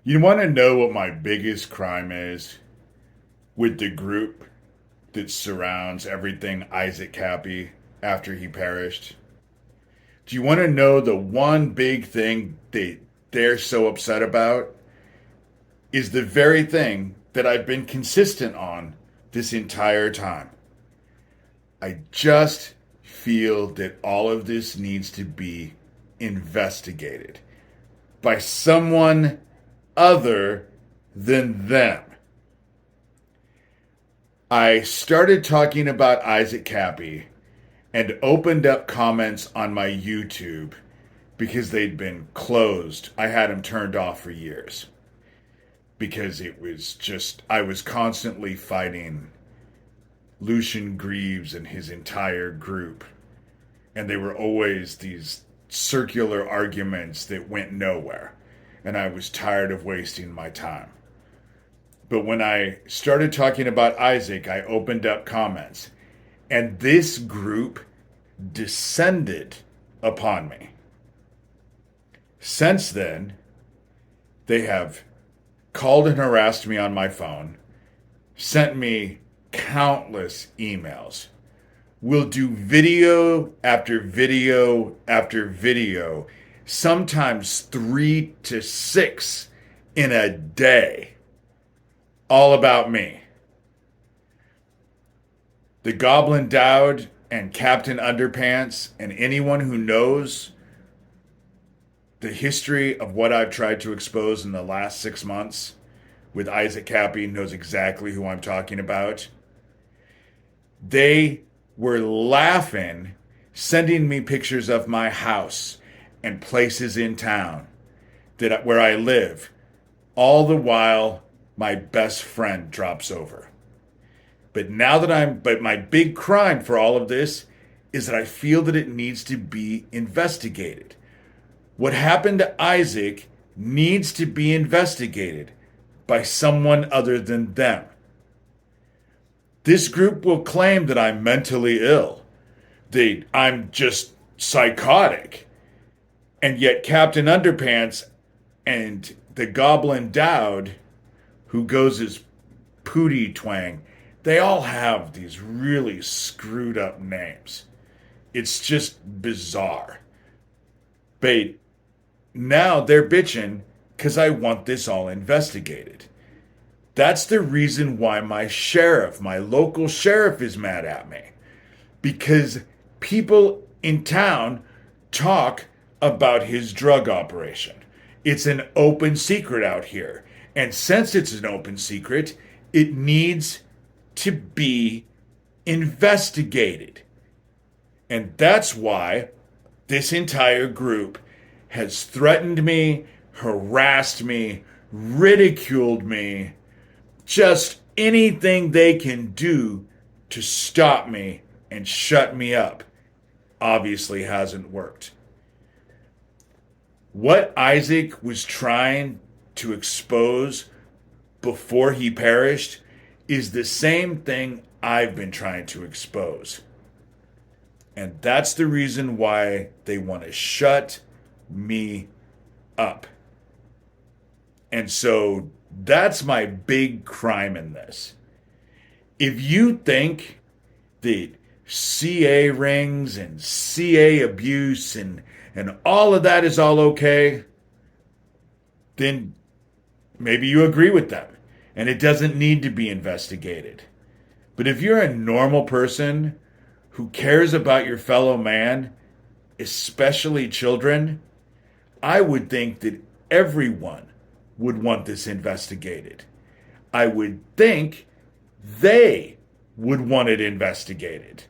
You want to know what my biggest crime is with the group that surrounds everything Issac Kappy after he perished? Do you want to know the one big thing they're so upset about? Is the very thing that I've been consistent on this entire time. I just feel that all of this needs to be investigated by someone other than them. I started talking about Issac Kappy and opened up comments on my YouTube because they'd been closed. I had them turned off for years because it was just, I was constantly fighting Lucien Greaves and his entire group. And they were always these circular arguments that went nowhere. And I was tired of wasting my time. But when I started talking about Issac, I opened up comments. And this group descended upon me. Since then, they have called and harassed me on my phone, sent me countless emails. We'll do video after video after video, sometimes 3 to 6 in a day, all about me. The Goblin Dowd and Captain Underpants and anyone who knows the history of what I've tried to expose in the last 6 months with Issac Kappy knows exactly who I'm talking about. They were laughing, sending me pictures of my house and places in town where I live, all the while my best friend drops over. But my big crime for all of this is that I feel that it needs to be investigated. What happened to Issac needs to be investigated by someone other than them. This group will claim that I'm mentally ill, that I'm just psychotic. And yet Captain Underpants and the Goblin Dowd, who goes as Pootie Twang, they all have these really screwed up names. It's just bizarre. But now they're bitching because I want this all investigated. That's the reason why my local sheriff is mad at me. Because people in town talk about his drug operation. It's an open secret out here. And since it's an open secret, it needs to be investigated. And that's why this entire group has threatened me, harassed me, ridiculed me, just anything they can do to stop me and shut me up obviously hasn't worked. What Issac was trying to expose before he perished is the same thing I've been trying to expose. And that's the reason why they want to shut me up. And so that's my big crime in this. If you think that CA rings and CA abuse and all of that is all okay, then maybe you agree with them and it doesn't need to be investigated. But if you're a normal person who cares about your fellow man, especially children, I would think that everyone would want this investigated. I would think they would want it investigated.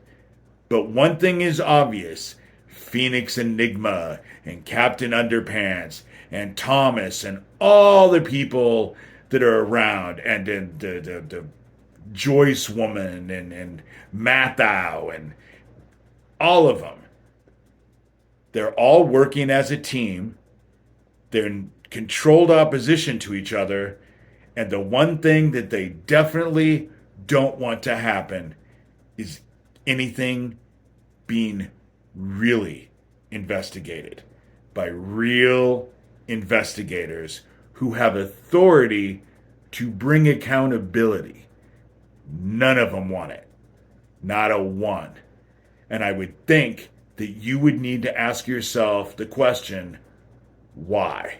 But one thing is obvious. PhoenixEnigma and Captain Underpants and Thomas and all the people that are around and the Joyce woman and Mathau and all of them. They're all working as a team. They're in controlled opposition to each other. And the one thing that they definitely don't want to happen is anything being really investigated by real investigators who have authority to bring accountability. None of them want it. Not a one. And I would think that you would need to ask yourself the question, why?